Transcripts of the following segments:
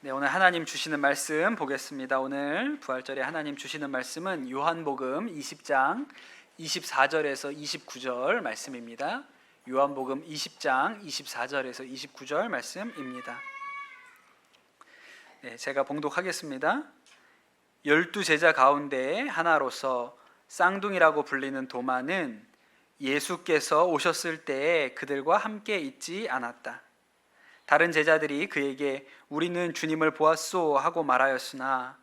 네, 오늘 하나님 주시는 말씀 보겠습니다. 오늘 부활절에 하나님 주시는 말씀은 요한복음 20장 24절에서 29절 말씀입니다. 요한복음 20장 24절에서 29절 말씀입니다. 네, 제가 봉독하겠습니다. 12제자 가운데 하나로서 쌍둥이라고 불리는 도마는 예수께서 오셨을 때에 그들과 함께 있지 않았다. 다른 제자들이 그에게 우리는 주님을 보았소 하고 말하였으나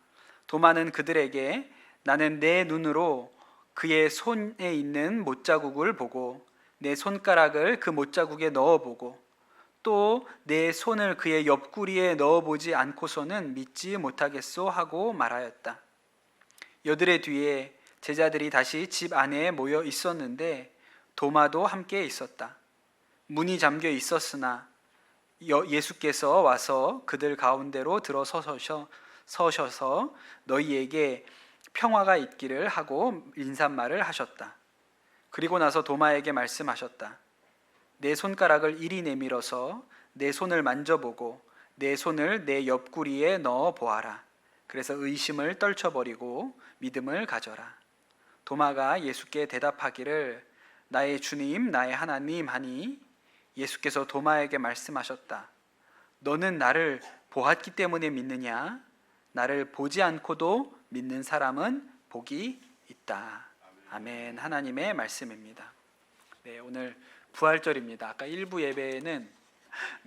도마는 그들에게 나는 내 눈으로 그의 손에 있는 못자국을 보고 내 손가락을 그 못자국에 넣어보고 또 내 손을 그의 옆구리에 넣어보지 않고서는 믿지 못하겠소 하고 말하였다. 여드레 뒤에 제자들이 다시 집 안에 모여 있었는데 도마도 함께 있었다. 문이 잠겨 있었으나 예수께서 와서 그들 가운데로 들어서셔서 너희에게 평화가 있기를 하고 인사말을 하셨다. 그리고 나서 도마에게 말씀하셨다. 내 손가락을 이리 내밀어서 내 손을 만져보고 내 손을 내 옆구리에 넣어 보아라. 그래서 의심을 떨쳐버리고 믿음을 가져라. 도마가 예수께 대답하기를 나의 주님 나의 하나님 하니 예수께서 도마에게 말씀하셨다. 너는 나를 보았기 때문에 믿느냐? 나를 보지 않고도 믿는 사람은 복이 있다. 아멘. 하나님의 말씀입니다. 네, 오늘 부활절입니다. 아까 일부 예배에는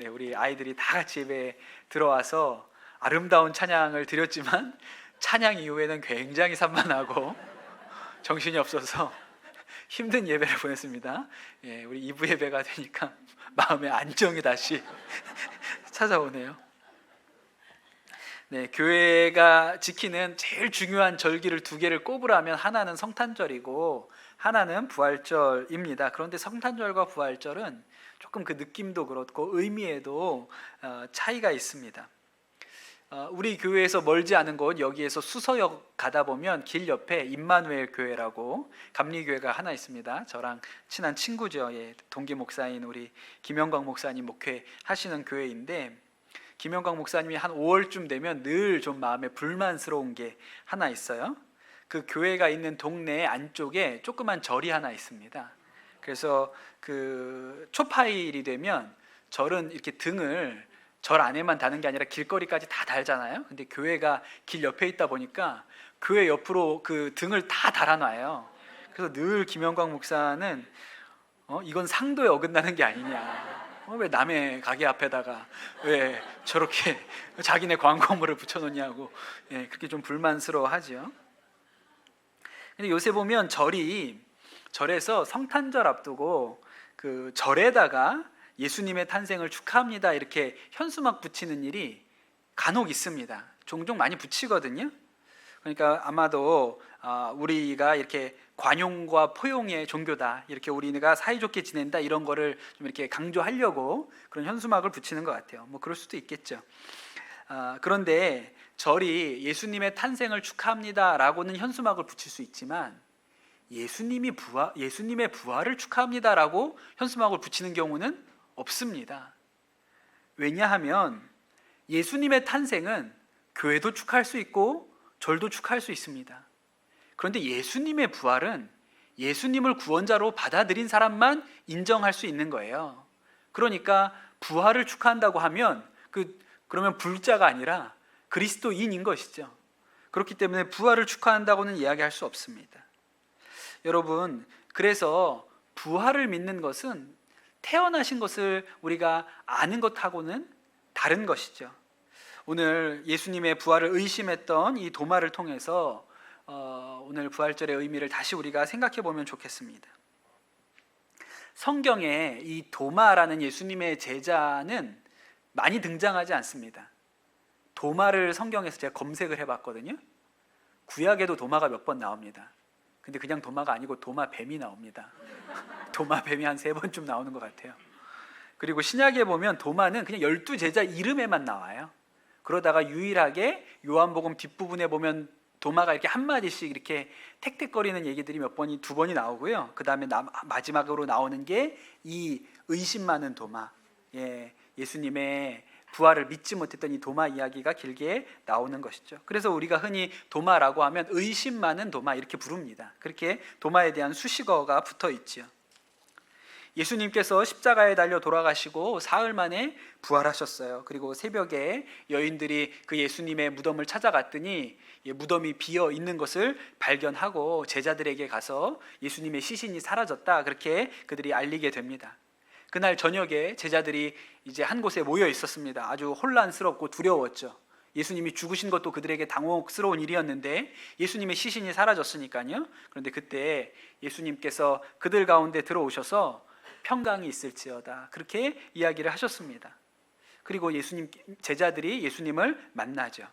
우리 아이들이 다 같이 예배에 들어와서 아름다운 찬양을 드렸지만 찬양 이후에는 굉장히 산만하고 정신이 없어서 힘든 예배를 보냈습니다. 우리 2부 예배가 되니까 마음의 안정이 다시 찾아오네요. 네, 교회가 지키는 제일 중요한 절기를 두 개를 꼽으라면 하나는 성탄절이고 하나는 부활절입니다. 그런데 성탄절과 부활절은 조금 그 느낌도 그렇고 의미에도 차이가 있습니다. 우리 교회에서 멀지 않은 곳 여기에서 수서역 가다 보면 길 옆에 임마누엘 교회라고 감리교회가 하나 있습니다. 저랑 친한 친구죠. 동기 목사인 우리 김영광 목사님 목회하시는 교회인데 김영광 목사님이 한 5월쯤 되면 늘 좀 마음에 불만스러운 게 하나 있어요. 그 교회가 있는 동네 안쪽에 조그만 절이 하나 있습니다. 그래서 그 초파일이 되면 절은 이렇게 등을 절 안에만 다는 게 아니라 길거리까지 다 달잖아요. 근데 교회가 길 옆에 있다 보니까 교회 옆으로 그 등을 다 달아놔요. 그래서 늘 김영광 목사는 이건 상도에 어긋나는 게 아니냐. 왜 남의 가게 앞에다가 왜 저렇게 자기네 광고물을 붙여놓냐고 그렇게 좀 불만스러워하죠. 근데 요새 보면 절에서 성탄절 앞두고 그 절에다가 예수님의 탄생을 축하합니다 이렇게 현수막 붙이는 일이 간혹 있습니다. 종종 많이 붙이거든요. 그러니까 아마도 우리가 이렇게 관용과 포용의 종교다, 이렇게 우리가 사이좋게 지낸다, 이런 거를 좀 이렇게 강조하려고 그런 현수막을 붙이는 것 같아요. 뭐 그럴 수도 있겠죠. 그런데 절이 예수님의 탄생을 축하합니다라고는 현수막을 붙일 수 있지만 예수님의 부활을 축하합니다라고 현수막을 붙이는 경우는 없습니다. 왜냐하면 예수님의 탄생은 교회도 축하할 수 있고 절도 축하할 수 있습니다. 그런데 예수님의 부활은 예수님을 구원자로 받아들인 사람만 인정할 수 있는 거예요. 그러니까 부활을 축하한다고 하면 그러면 불자가 아니라 그리스도인인 것이죠. 그렇기 때문에 부활을 축하한다고는 이야기할 수 없습니다. 여러분, 그래서 부활을 믿는 것은 태어나신 것을 우리가 아는 것하고는 다른 것이죠. 오늘 예수님의 부활을 의심했던 이 도마를 통해서 오늘 부활절의 의미를 다시 우리가 생각해 보면 좋겠습니다. 성경에 이 도마라는 예수님의 제자는 많이 등장하지 않습니다. 도마를 성경에서 제가 검색을 해봤거든요. 구약에도 도마가 몇 번 나옵니다. 근데 그냥 도마가 아니고 도마뱀이 나옵니다. 도마뱀이 한 3번쯤 나오는 것 같아요. 그리고 신약에 보면 도마는 그냥 12제자 이름에만 나와요. 그러다가 유일하게 요한복음 뒷부분에 보면 도마가 이렇게 한마디씩 이렇게 택택거리는 얘기들이 두 번이 나오고요. 그 다음에 마지막으로 나오는 게 이 의심 많은 도마, 예수님의 부활을 믿지 못했던 이 도마 이야기가 길게 나오는 것이죠. 그래서 우리가 흔히 도마라고 하면 의심 많은 도마 이렇게 부릅니다. 그렇게 도마에 대한 수식어가 붙어 있지요. 예수님께서 십자가에 달려 돌아가시고 사흘 만에 부활하셨어요. 그리고 새벽에 여인들이 그 예수님의 무덤을 찾아갔더니 무덤이 비어 있는 것을 발견하고 제자들에게 가서 예수님의 시신이 사라졌다 그렇게 그들이 알리게 됩니다. 그날 저녁에 제자들이 이제 한 곳에 모여 있었습니다. 아주 혼란스럽고 두려웠죠. 예수님이 죽으신 것도 그들에게 당혹스러운 일이었는데 예수님의 시신이 사라졌으니까요. 그런데 그때 예수님께서 그들 가운데 들어오셔서 평강이 있을지어다 그렇게 이야기를 하셨습니다. 그리고 제자들이 예수님을 만나죠.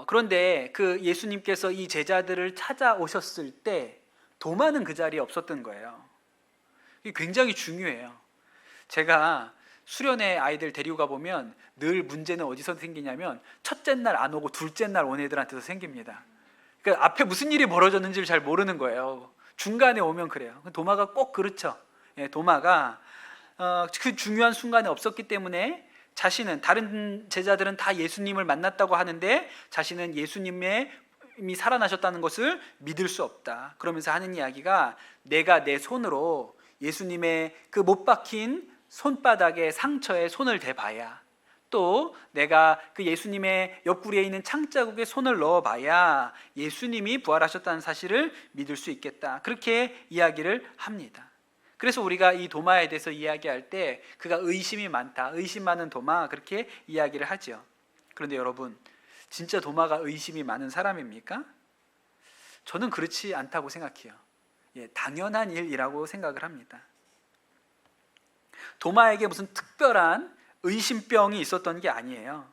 그런데 그 예수님께서 이 제자들을 찾아오셨을 때 도마는 그 자리에 없었던 거예요. 이게 굉장히 중요해요. 제가 수련회 아이들 데리고 가보면 늘 문제는 어디서 생기냐면 첫째 날 안 오고 둘째 날 온 애들한테서 생깁니다. 그러니까 앞에 무슨 일이 벌어졌는지를 잘 모르는 거예요. 중간에 오면 그래요. 도마가 꼭 그렇죠. 도마가 그 중요한 순간에 없었기 때문에 자신은, 다른 제자들은 다 예수님을 만났다고 하는데 자신은 예수님의 이미 살아나셨다는 것을 믿을 수 없다. 그러면서 하는 이야기가 내가 내 손으로 예수님의 그 못 박힌 손바닥에 상처에 손을 대봐야, 또 내가 그 예수님의 옆구리에 있는 창자국에 손을 넣어봐야 예수님이 부활하셨다는 사실을 믿을 수 있겠다. 그렇게 이야기를 합니다. 그래서 우리가 이 도마에 대해서 이야기할 때 그가 의심이 많다, 의심 많은 도마 그렇게 이야기를 하죠. 그런데 여러분, 진짜 도마가 의심이 많은 사람입니까? 저는 그렇지 않다고 생각해요. 당연한 일이라고 생각을 합니다. 도마에게 무슨 특별한 의심병이 있었던 게 아니에요.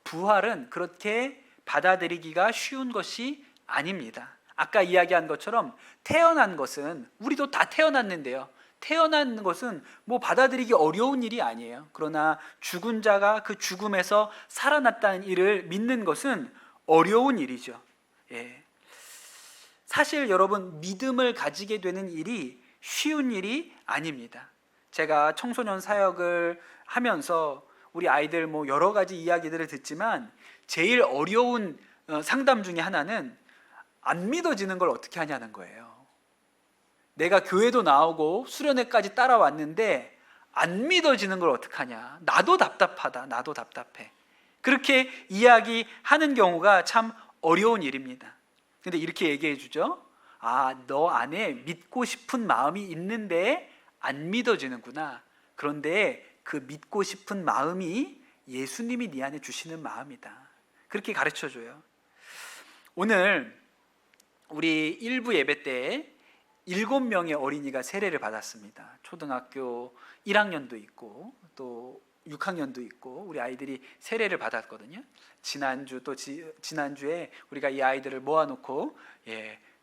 부활은 그렇게 받아들이기가 쉬운 것이 아닙니다. 아까 이야기한 것처럼 태어난 것은, 우리도 다 태어났는데요, 태어난 것은 뭐 받아들이기 어려운 일이 아니에요. 그러나 죽은 자가 그 죽음에서 살아났다는 일을 믿는 것은 어려운 일이죠. 사실 여러분, 믿음을 가지게 되는 일이 쉬운 일이 아닙니다. 제가 청소년 사역을 하면서 우리 아이들 뭐 여러 가지 이야기들을 듣지만 제일 어려운 상담 중에 하나는 안 믿어지는 걸 어떻게 하냐는 거예요. 내가 교회도 나오고 수련회까지 따라왔는데 안 믿어지는 걸 어떡하냐. 나도 답답하다. 나도 답답해. 그렇게 이야기하는 경우가 참 어려운 일입니다. 근데 이렇게 얘기해 주죠. 너 안에 믿고 싶은 마음이 있는데 안 믿어지는구나. 그런데 그 믿고 싶은 마음이 예수님이 네 안에 주시는 마음이다. 그렇게 가르쳐줘요. 오늘 우리 일부 예배 때 7명의 어린이가 세례를 받았습니다. 초등학교 1학년도 있고 또 6학년도 있고 우리 아이들이 세례를 받았거든요. 지난주에 우리가 이 아이들을 모아놓고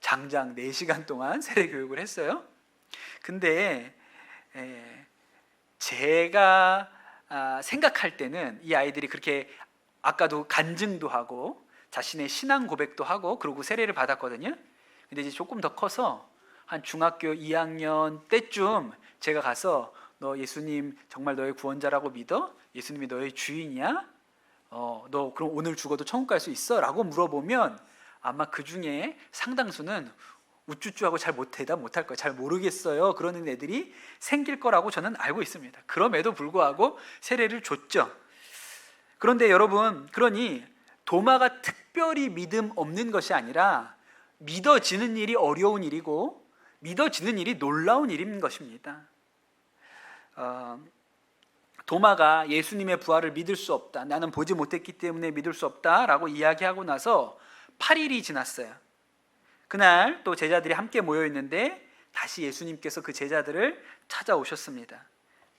장장 4시간 동안 세례 교육을 했어요. 근데 제가 생각할 때는 이 아이들이 그렇게 아까도 간증도 하고 자신의 신앙 고백도 하고 그러고 세례를 받았거든요. 근데 이제 조금 더 커서 한 중학교 2학년 때쯤 제가 가서 너 예수님 정말 너의 구원자라고 믿어? 예수님이 너의 주인이야? 너 그럼 오늘 죽어도 천국 갈 수 있어? 라고 물어보면 아마 그 중에 상당수는 우쭈쭈하고 대답 못할 거예요. 잘 모르겠어요. 그러는 애들이 생길 거라고 저는 알고 있습니다. 그럼에도 불구하고 세례를 줬죠. 그런데 여러분, 그러니 도마가 특별히 믿음 없는 것이 아니라 믿어지는 일이 어려운 일이고 믿어지는 일이 놀라운 일인 것입니다. 도마가 예수님의 부활을 믿을 수 없다, 나는 보지 못했기 때문에 믿을 수 없다라고 이야기하고 나서 8일이 지났어요. 그날 또 제자들이 함께 모여 있는데 다시 예수님께서 그 제자들을 찾아오셨습니다.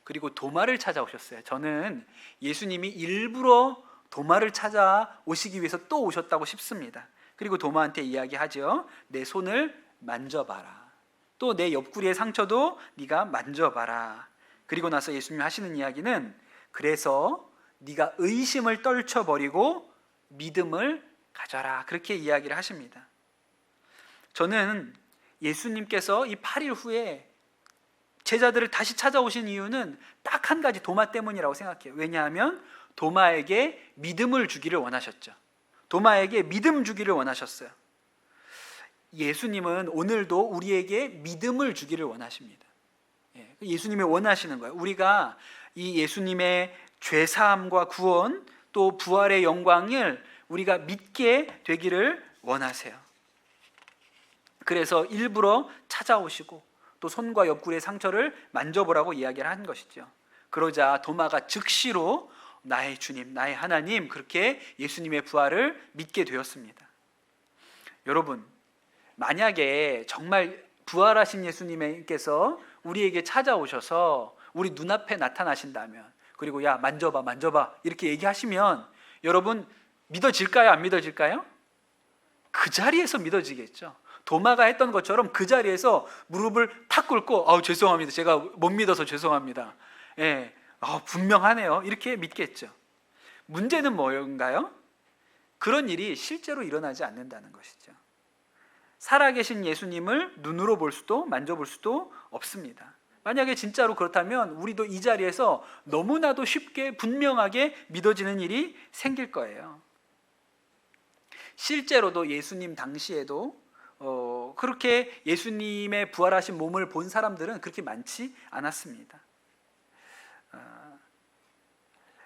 그리고 도마를 찾아오셨어요. 저는 예수님이 일부러 도마를 찾아오시기 위해서 또 오셨다고 싶습니다. 그리고 도마한테 이야기하죠. 내 손을 만져봐라. 또 내 옆구리의 상처도 네가 만져봐라. 그리고 나서 예수님이 하시는 이야기는 그래서 네가 의심을 떨쳐버리고 믿음을 가져라. 그렇게 이야기를 하십니다. 저는 예수님께서 이 8일 후에 제자들을 다시 찾아오신 이유는 딱 한 가지, 도마 때문이라고 생각해요. 왜냐하면 도마에게 믿음을 주기를 원하셨죠. 도마에게 믿음 주기를 원하셨어요. 예수님은 오늘도 우리에게 믿음을 주기를 원하십니다. 예수님이 원하시는 거예요. 우리가 이 예수님의 죄사함과 구원, 또 부활의 영광을 우리가 믿게 되기를 원하세요. 그래서 일부러 찾아오시고 또 손과 옆구리의 상처를 만져보라고 이야기를 한 것이죠. 그러자 도마가 즉시로 나의 주님, 나의 하나님, 그렇게 예수님의 부활을 믿게 되었습니다. 여러분, 만약에 정말 부활하신 예수님께서 우리에게 찾아오셔서 우리 눈앞에 나타나신다면, 그리고 야 만져봐 이렇게 얘기하시면 여러분 믿어질까요? 안 믿어질까요? 그 자리에서 믿어지겠죠. 도마가 했던 것처럼 그 자리에서 무릎을 탁 꿇고 죄송합니다, 제가 못 믿어서 죄송합니다, 분명하네요, 이렇게 믿겠죠. 문제는 뭔가요? 그런 일이 실제로 일어나지 않는다는 것이죠. 살아계신 예수님을 눈으로 볼 수도 만져볼 수도 없습니다. 만약에 진짜로 그렇다면 우리도 이 자리에서 너무나도 쉽게 분명하게 믿어지는 일이 생길 거예요. 실제로도 예수님 당시에도 그렇게 예수님의 부활하신 몸을 본 사람들은 그렇게 많지 않았습니다.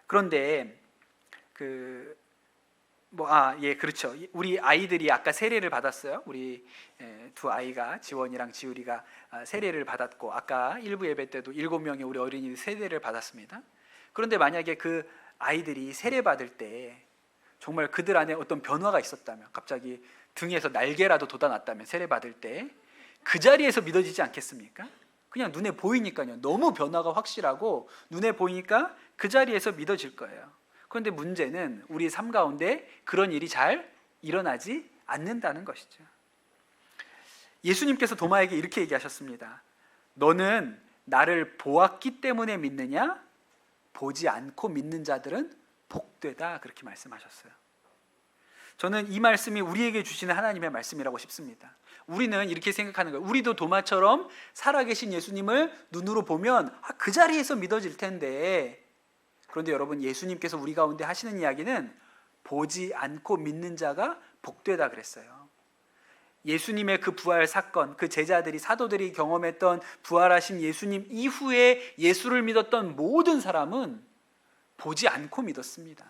그런데 그렇죠. 우리 아이들이 아까 세례를 받았어요. 우리 두 아이가, 지원이랑 지율이가 세례를 받았고, 아까 일부 예배 때도 7명의 우리 어린이들이 세례를 받았습니다. 그런데 만약에 그 아이들이 세례 받을 때 정말 그들 안에 어떤 변화가 있었다면, 갑자기 등에서 날개라도 돋아났다면, 세례 받을 때 그 자리에서 믿어지지 않겠습니까? 그냥 눈에 보이니까요. 너무 변화가 확실하고 눈에 보이니까 그 자리에서 믿어질 거예요. 그런데 문제는 우리 삶 가운데 그런 일이 잘 일어나지 않는다는 것이죠. 예수님께서 도마에게 이렇게 얘기하셨습니다. 너는 나를 보았기 때문에 믿느냐? 보지 않고 믿는 자들은 복되다, 그렇게 말씀하셨어요. 저는 이 말씀이 우리에게 주시는 하나님의 말씀이라고 싶습니다. 우리는 이렇게 생각하는 거예요. 우리도 도마처럼 살아계신 예수님을 눈으로 보면 그 자리에서 믿어질 텐데, 그런데 여러분, 예수님께서 우리 가운데 하시는 이야기는 보지 않고 믿는 자가 복되다 그랬어요. 예수님의 그 부활 사건, 그 제자들이, 사도들이 경험했던 부활하신 예수님 이후에 예수를 믿었던 모든 사람은 보지 않고 믿었습니다.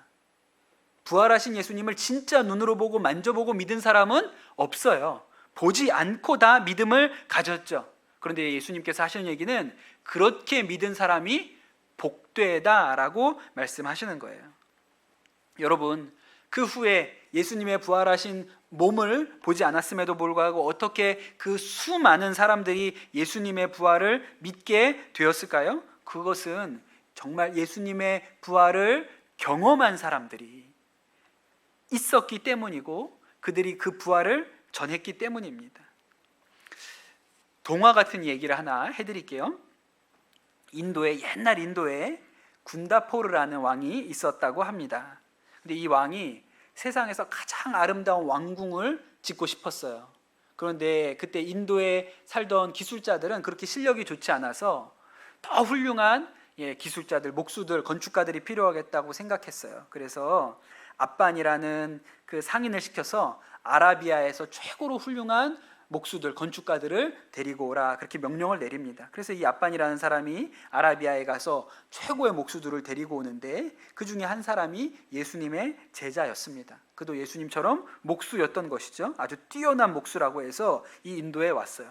부활하신 예수님을 진짜 눈으로 보고 만져보고 믿은 사람은 없어요. 보지 않고 다 믿음을 가졌죠. 그런데 예수님께서 하시는 얘기는 그렇게 믿은 사람이 복되다라고 말씀하시는 거예요. 여러분, 그 후에 예수님의 부활하신 몸을 보지 않았음에도 불구하고 어떻게 그 수많은 사람들이 예수님의 부활을 믿게 되었을까요? 그것은 정말 예수님의 부활을 경험한 사람들이 있었기 때문이고, 그들이 그 부활을 전했기 때문입니다. 동화 같은 얘기를 하나 해드릴게요. 옛날 인도에 군다포르라는 왕이 있었다고 합니다. 근데 이 왕이 세상에서 가장 아름다운 왕궁을 짓고 싶었어요. 그런데 그때 인도에 살던 기술자들은 그렇게 실력이 좋지 않아서 더 훌륭한 기술자들, 목수들, 건축가들이 필요하겠다고 생각했어요. 그래서 압반이라는 그 상인을 시켜서 아라비아에서 최고로 훌륭한 목수들, 건축가들을 데리고 오라, 그렇게 명령을 내립니다. 그래서 이 압반이라는 사람이 아라비아에 가서 최고의 목수들을 데리고 오는데 그 중에 한 사람이 예수님의 제자였습니다. 그도 예수님처럼 목수였던 것이죠. 아주 뛰어난 목수라고 해서 이 인도에 왔어요.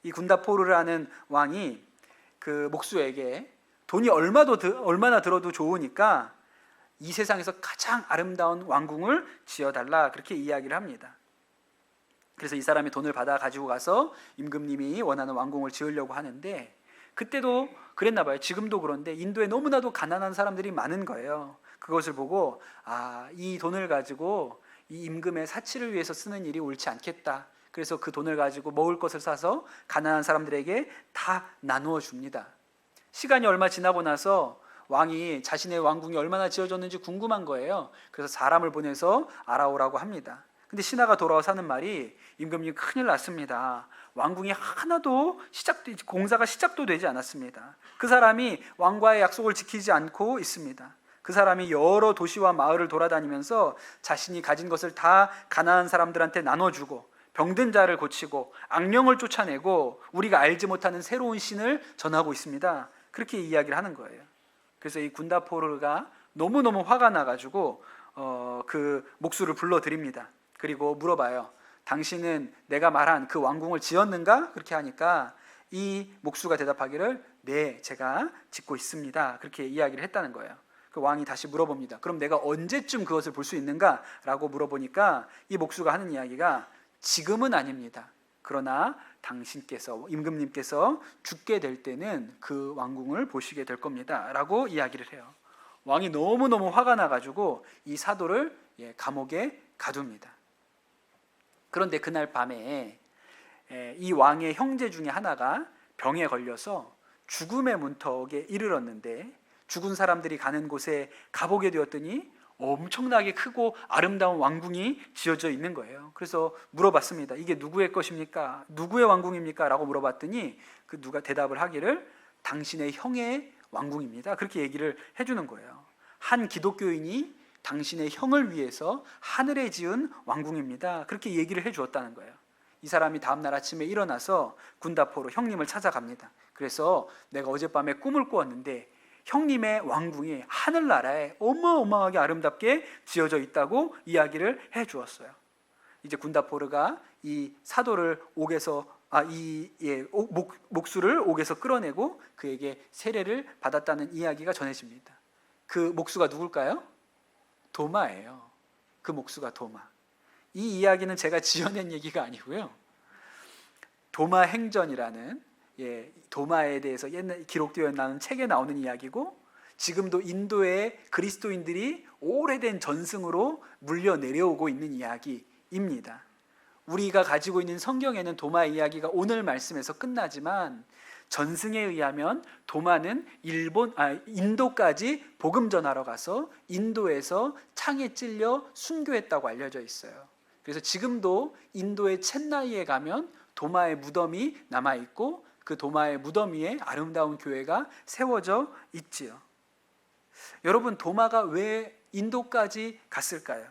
이 군다포르라는 왕이 그 목수에게 돈이 얼마나 들어도 좋으니까 이 세상에서 가장 아름다운 왕궁을 지어달라, 그렇게 이야기를 합니다. 그래서 이 사람이 돈을 받아 가지고 가서 임금님이 원하는 왕궁을 지으려고 하는데, 그때도 그랬나 봐요. 지금도 그런데 인도에 너무나도 가난한 사람들이 많은 거예요. 그것을 보고 이 돈을 가지고 이 임금의 사치를 위해서 쓰는 일이 옳지 않겠다. 그래서 그 돈을 가지고 먹을 것을 사서 가난한 사람들에게 다 나누어 줍니다. 시간이 얼마 지나고 나서 왕이 자신의 왕궁이 얼마나 지어졌는지 궁금한 거예요. 그래서 사람을 보내서 알아오라고 합니다. 근데 신하가 돌아와서 하는 말이, 임금님 큰일 났습니다. 왕궁이 하나도 공사가 시작도 되지 않았습니다. 그 사람이 왕과의 약속을 지키지 않고 있습니다. 그 사람이 여러 도시와 마을을 돌아다니면서 자신이 가진 것을 다 가난한 사람들한테 나눠주고 병든 자를 고치고 악령을 쫓아내고 우리가 알지 못하는 새로운 신을 전하고 있습니다. 그렇게 이야기를 하는 거예요. 그래서 이 군다포르가 너무너무 화가 나가지고 그 목수를 불러드립니다. 그리고 물어봐요. 당신은 내가 말한 그 왕궁을 지었는가? 그렇게 하니까 이 목수가 대답하기를 네, 제가 짓고 있습니다. 그렇게 이야기를 했다는 거예요. 그 왕이 다시 물어봅니다. 그럼 내가 언제쯤 그것을 볼 수 있는가? 라고 물어보니까 이 목수가 하는 이야기가 지금은 아닙니다. 그러나 당신께서, 임금님께서 죽게 될 때는 그 왕궁을 보시게 될 겁니다. 라고 이야기를 해요. 왕이 너무너무 화가 나가지고 이 사도를 감옥에 가둡니다. 그런데 그날 밤에 이 왕의 형제 중에 하나가 병에 걸려서 죽음의 문턱에 이르렀는데 죽은 사람들이 가는 곳에 가보게 되었더니 엄청나게 크고 아름다운 왕궁이 지어져 있는 거예요. 그래서 물어봤습니다. 이게 누구의 것입니까? 누구의 왕궁입니까? 라고 물어봤더니 그 누가 대답을 하기를 당신의 형의 왕궁입니다. 그렇게 얘기를 해주는 거예요. 한 기독교인이 당신의 형을 위해서 하늘에 지은 왕궁입니다. 그렇게 얘기를 해주었다는 거예요. 이 사람이 다음날 아침에 일어나서 군다포로 형님을 찾아갑니다. 그래서 내가 어젯밤에 꿈을 꾸었는데 형님의 왕궁이 하늘나라에 어마어마하게 아름답게 지어져 있다고 이야기를 해주었어요. 이제 군다포르가 이 사도를 옥에서 목수를 옥에서 끌어내고 그에게 세례를 받았다는 이야기가 전해집니다. 그 목수가 누굴까요? 도마예요. 그 목수가 도마. 이 이야기는 제가 지어낸 얘기가 아니고요. 도마 행전이라는 도마에 대해서 옛날 기록되어 있는 책에 나오는 이야기고 지금도 인도의 그리스도인들이 오래된 전승으로 물려 내려오고 있는 이야기입니다. 우리가 가지고 있는 성경에는 도마의 이야기가 오늘 말씀에서 끝나지만 전승에 의하면 도마는 인도까지 복음 전하러 가서 인도에서 창에 찔려 순교했다고 알려져 있어요. 그래서 지금도 인도의 첸나이에 가면 도마의 무덤이 남아있고 그 도마의 무덤 위에 아름다운 교회가 세워져 있지요. 여러분, 도마가 왜 인도까지 갔을까요?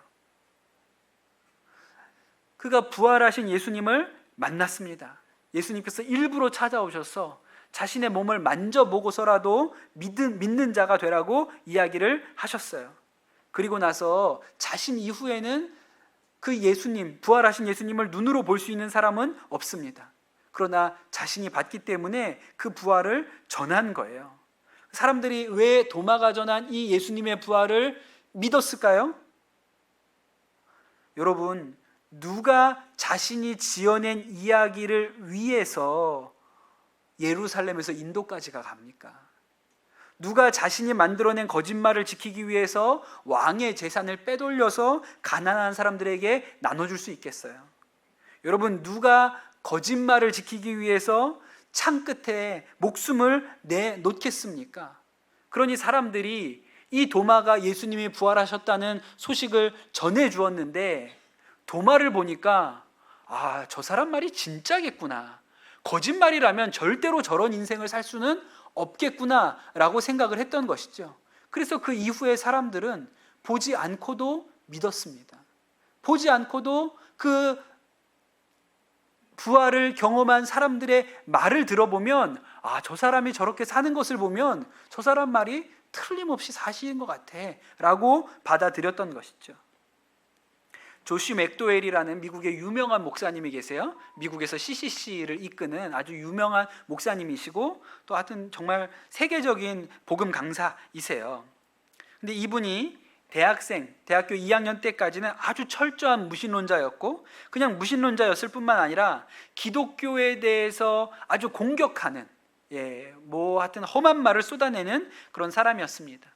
그가 부활하신 예수님을 만났습니다. 예수님께서 일부러 찾아오셔서 자신의 몸을 만져보고서라도 믿는 자가 되라고 이야기를 하셨어요. 그리고 나서 자신 이후에는 그 예수님, 부활하신 예수님을 눈으로 볼 수 있는 사람은 없습니다. 그러나 자신이 받기 때문에 그 부활을 전한 거예요. 사람들이 왜 도마가 전한 이 예수님의 부활을 믿었을까요? 여러분, 누가 자신이 지어낸 이야기를 위해서 예루살렘에서 인도까지가 갑니까? 누가 자신이 만들어낸 거짓말을 지키기 위해서 왕의 재산을 빼돌려서 가난한 사람들에게 나눠줄 수 있겠어요? 여러분, 누가 거짓말을 지키기 위해서 창 끝에 목숨을 내놓겠습니까? 그러니 사람들이 이 도마가 예수님이 부활하셨다는 소식을 전해주었는데 도마를 보니까 저 사람 말이 진짜겠구나, 거짓말이라면 절대로 저런 인생을 살 수는 없겠구나 라고 생각을 했던 것이죠. 그래서 그 이후에 사람들은 보지 않고도 믿었습니다. 보지 않고도 그 부활을 경험한 사람들의 말을 들어보면 저 사람이 저렇게 사는 것을 보면 저 사람 말이 틀림없이 사실인 것 같아 라고 받아들였던 것이죠. 조시 맥도웰이라는 미국의 유명한 목사님이 계세요. 미국에서 CCC를 이끄는 아주 유명한 목사님이시고 또 하여튼 정말 세계적인 복음 강사이세요. 근데 이분이 대학교 2학년 때까지는 아주 철저한 무신론자였고 그냥 무신론자였을 뿐만 아니라 기독교에 대해서 아주 공격하는 하여튼 험한 말을 쏟아내는 그런 사람이었습니다.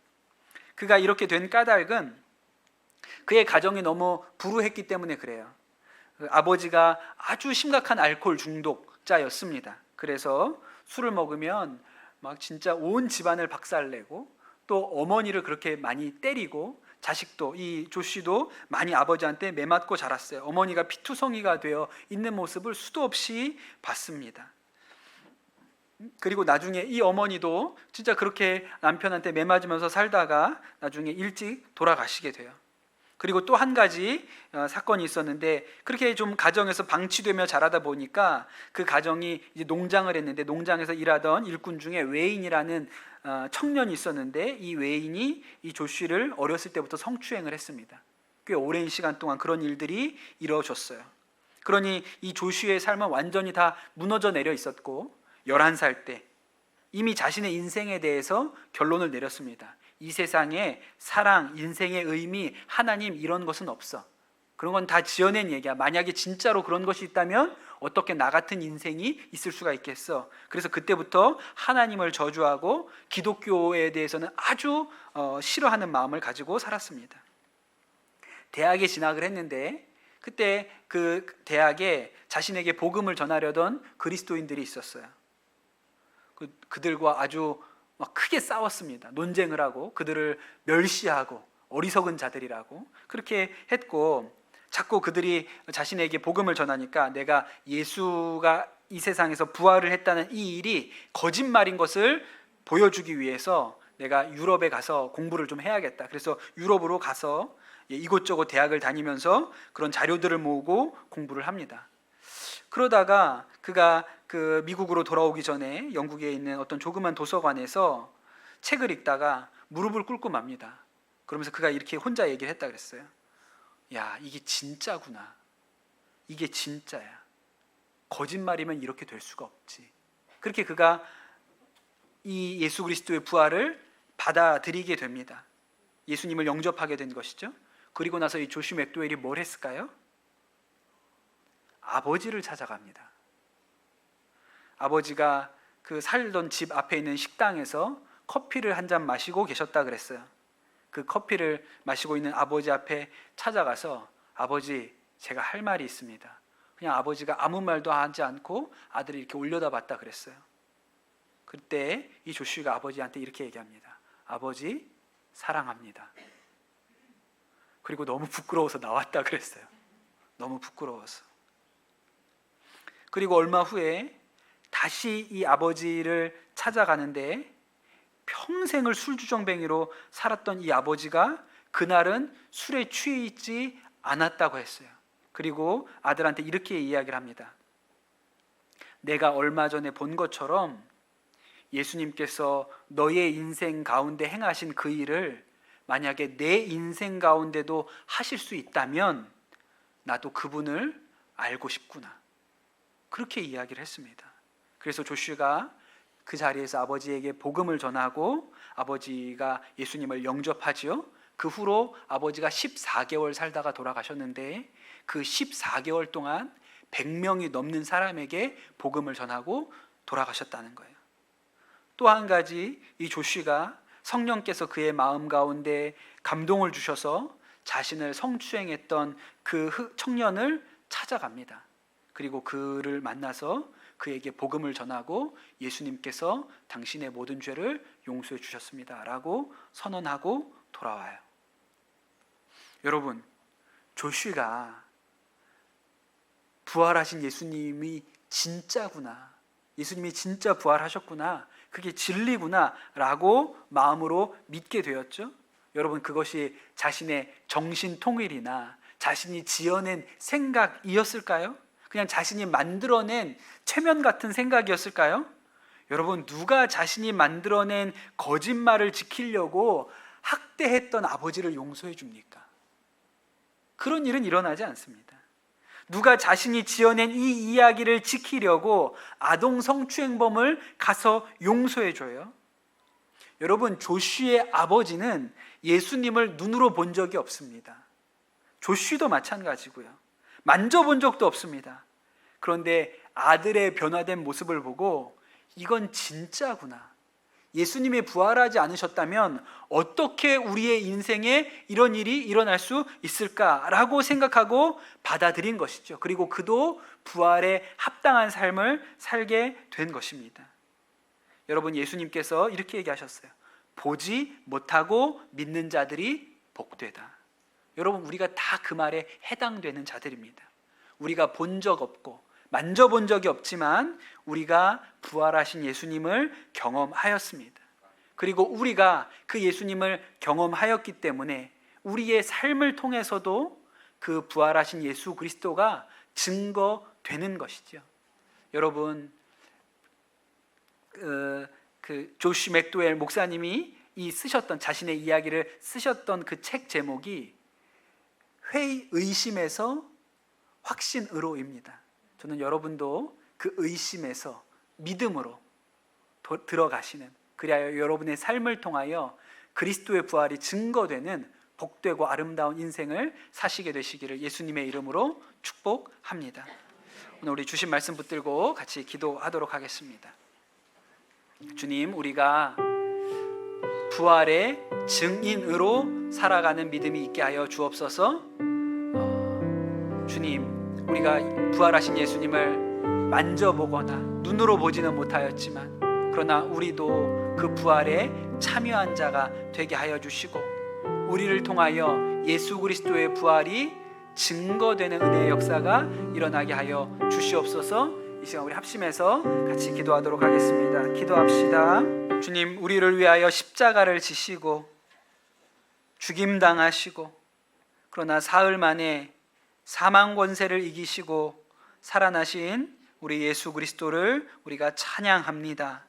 그가 이렇게 된 까닭은 그의 가정이 너무 불우했기 때문에 그래요. 아버지가 아주 심각한 알코올 중독자였습니다. 그래서 술을 먹으면 막 진짜 온 집안을 박살내고 또 어머니를 그렇게 많이 때리고 자식도, 이 조씨도 많이 아버지한테 매맞고 자랐어요. 어머니가 피투성이가 되어 있는 모습을 수도 없이 봤습니다. 그리고 나중에 이 어머니도 진짜 그렇게 남편한테 매맞으면서 살다가 나중에 일찍 돌아가시게 돼요. 그리고 또 한 가지 사건이 있었는데, 그렇게 좀 가정에서 방치되며 자라다 보니까 그 가정이 이제 농장을 했는데, 농장에서 일하던 일꾼 중에 웨인이라는 청년이 있었는데, 이 웨인이 이 조씨를 어렸을 때부터 성추행을 했습니다. 꽤 오랜 시간 동안 그런 일들이 이루어졌어요. 그러니 이 조씨의 삶은 완전히 다 무너져 내려 있었고, 11살 때 이미 자신의 인생에 대해서 결론을 내렸습니다. 이 세상에 사랑, 인생의 의미, 하나님, 이런 것은 없어. 그런 건 다 지어낸 얘기야. 만약에 진짜로 그런 것이 있다면 어떻게 나 같은 인생이 있을 수가 있겠어. 그래서 그때부터 하나님을 저주하고 기독교에 대해서는 아주 싫어하는 마음을 가지고 살았습니다. 대학에 진학을 했는데, 그때 그 대학에 자신에게 복음을 전하려던 그리스도인들이 있었어요. 그들과 아주 막 크게 싸웠습니다. 논쟁을 하고 그들을 멸시하고 어리석은 자들이라고 그렇게 했고, 자꾸 그들이 자신에게 복음을 전하니까 내가 예수가 이 세상에서 부활을 했다는 이 일이 거짓말인 것을 보여주기 위해서 내가 유럽에 가서 공부를 좀 해야겠다. 그래서 유럽으로 가서 이곳저곳 대학을 다니면서 그런 자료들을 모으고 공부를 합니다. 그러다가 그가 그 미국으로 돌아오기 전에 영국에 있는 어떤 조그만 도서관에서 책을 읽다가 무릎을 꿇고 맙니다. 그러면서 그가 이렇게 혼자 얘기를 했다 그랬어요. 야, 이게 진짜구나. 이게 진짜야. 거짓말이면 이렇게 될 수가 없지. 그렇게 그가 이 예수 그리스도의 부활을 받아들이게 됩니다. 예수님을 영접하게 된 것이죠. 그리고 나서 이 조시 맥도웰이 뭘 했을까요? 아버지를 찾아갑니다. 아버지가 그 살던 집 앞에 있는 식당에서 커피를 한 잔 마시고 계셨다 그랬어요. 그 커피를 마시고 있는 아버지 앞에 찾아가서, 아버지, 제가 할 말이 있습니다. 그냥 아버지가 아무 말도 하지 않고 아들이 이렇게 올려다봤다 그랬어요. 그때 이 조슈가 아버지한테 이렇게 얘기합니다. 아버지, 사랑합니다. 그리고 너무 부끄러워서 나왔다 그랬어요. 너무 부끄러워서. 그리고 얼마 후에 다시 이 아버지를 찾아가는데, 평생을 술주정뱅이로 살았던 이 아버지가 그날은 술에 취해 있지 않았다고 했어요. 그리고 아들한테 이렇게 이야기를 합니다. 내가 얼마 전에 본 것처럼 예수님께서 너의 인생 가운데 행하신 그 일을 만약에 내 인생 가운데도 하실 수 있다면 나도 그분을 알고 싶구나. 그렇게 이야기를 했습니다. 그래서 조슈가 그 자리에서 아버지에게 복음을 전하고 아버지가 예수님을 영접하지요. 그 후로 아버지가 14개월 살다가 돌아가셨는데, 그 14개월 동안 100명이 넘는 사람에게 복음을 전하고 돌아가셨다는 거예요. 또 한 가지, 이 조슈가 성령께서 그의 마음 가운데 감동을 주셔서 자신을 성추행했던 그 청년을 찾아갑니다. 그리고 그를 만나서 그에게 복음을 전하고 예수님께서 당신의 모든 죄를 용서해 주셨습니다 라고 선언하고 돌아와요. 여러분, 조슈가 부활하신 예수님이 진짜구나, 예수님이 진짜 부활하셨구나, 그게 진리구나 라고 마음으로 믿게 되었죠. 여러분, 그것이 자신의 정신통일이나 자신이 지어낸 생각이었을까요? 그냥 자신이 만들어낸 최면 같은 생각이었을까요? 여러분, 누가 자신이 만들어낸 거짓말을 지키려고 학대했던 아버지를 용서해 줍니까? 그런 일은 일어나지 않습니다. 누가 자신이 지어낸 이 이야기를 지키려고 아동 성추행범을 가서 용서해 줘요? 여러분, 조슈의 아버지는 예수님을 눈으로 본 적이 없습니다. 조슈도 마찬가지고요. 만져본 적도 없습니다. 그런데 아들의 변화된 모습을 보고 이건 진짜구나, 예수님이 부활하지 않으셨다면 어떻게 우리의 인생에 이런 일이 일어날 수 있을까라고 생각하고 받아들인 것이죠. 그리고 그도 부활에 합당한 삶을 살게 된 것입니다. 여러분, 예수님께서 이렇게 얘기하셨어요. 보지 못하고 믿는 자들이 복되다. 여러분, 우리가 다 그 말에 해당되는 자들입니다. 우리가 본 적 없고 만져본 적이 없지만 우리가 부활하신 예수님을 경험하였습니다. 그리고 우리가 그 예수님을 경험하였기 때문에 우리의 삶을 통해서도 그 부활하신 예수 그리스도가 증거되는 것이죠. 여러분, 그 조시 맥도웰 목사님이 쓰셨던, 자신의 이야기를 쓰셨던 그 책 제목이 의심에서 확신으로입니다. 저는 여러분도 그 의심에서 믿음으로 들어가시는, 그리하여 여러분의 삶을 통하여 그리스도의 부활이 증거되는 복되고 아름다운 인생을 사시게 되시기를 예수님의 이름으로 축복합니다. 오늘 우리 주신 말씀 붙들고 같이 기도하도록 하겠습니다. 주님, 우리가 부활의 증인으로 살아가는 믿음이 있게 하여 주옵소서. 주님, 우리가 부활하신 예수님을 만져보거나 눈으로 보지는 못하였지만 그러나 우리도 그 부활에 참여한 자가 되게 하여 주시고 우리를 통하여 예수 그리스도의 부활이 증거되는 은혜의 역사가 일어나게 하여 주시옵소서. 이 시간 우리 합심해서 같이 기도하도록 하겠습니다. 기도합시다. 주님, 우리를 위하여 십자가를 지시고 죽임당하시고 그러나 사흘 만에 사망 권세를 이기시고 살아나신 우리 예수 그리스도를 우리가 찬양합니다.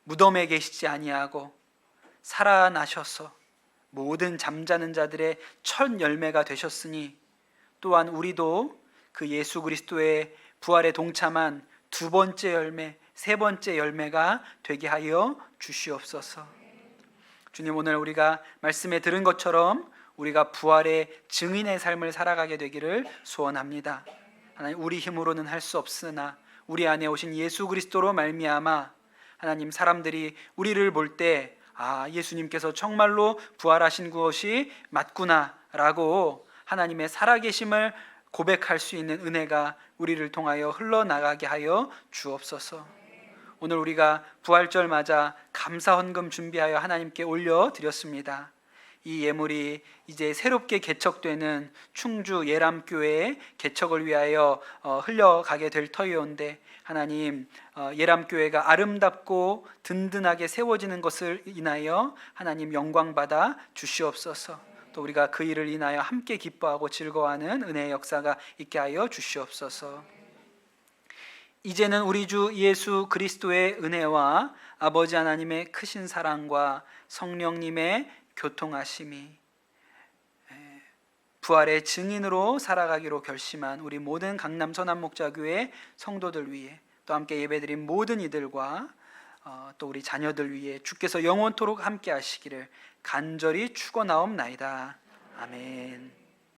무덤에 계시지 아니하고 살아나셔서 모든 잠자는 자들의 첫 열매가 되셨으니 또한 우리도 그 예수 그리스도의 부활에 동참한 두 번째 열매, 세 번째 열매가 되게 하여 주시옵소서. 주님, 오늘 우리가 말씀에 들은 것처럼 우리가 부활의 증인의 삶을 살아가게 되기를 소원합니다. 하나님, 우리 힘으로는 할 수 없으나 우리 안에 오신 예수 그리스도로 말미암아 하나님, 사람들이 우리를 볼 때 예수님께서 정말로 부활하신 것이 맞구나 라고 하나님의 살아계심을 고백할 수 있는 은혜가 우리를 통하여 흘러나가게 하여 주옵소서. 오늘 우리가 부활절 맞아 감사 헌금 준비하여 하나님께 올려드렸습니다. 이 예물이 이제 새롭게 개척되는 충주 예람교회의 개척을 위하여 흘려가게 될 터이온데 하나님, 예람교회가 아름답고 든든하게 세워지는 것을 인하여 하나님 영광받아 주시옵소서. 또 우리가 그 일을 인하여 함께 기뻐하고 즐거워하는 은혜의 역사가 있게 하여 주시옵소서. 이제는 우리 주 예수 그리스도의 은혜와 아버지 하나님의 크신 사랑과 성령님의 교통하심이 부활의 증인으로 살아가기로 결심한 우리 모든 강남 선한목자교회 성도들 위해 또 함께 예배드린 모든 이들과 또 우리 자녀들 위해 주께서 영원토록 함께 하시기를 간절히 축원하옵나이다. 아멘.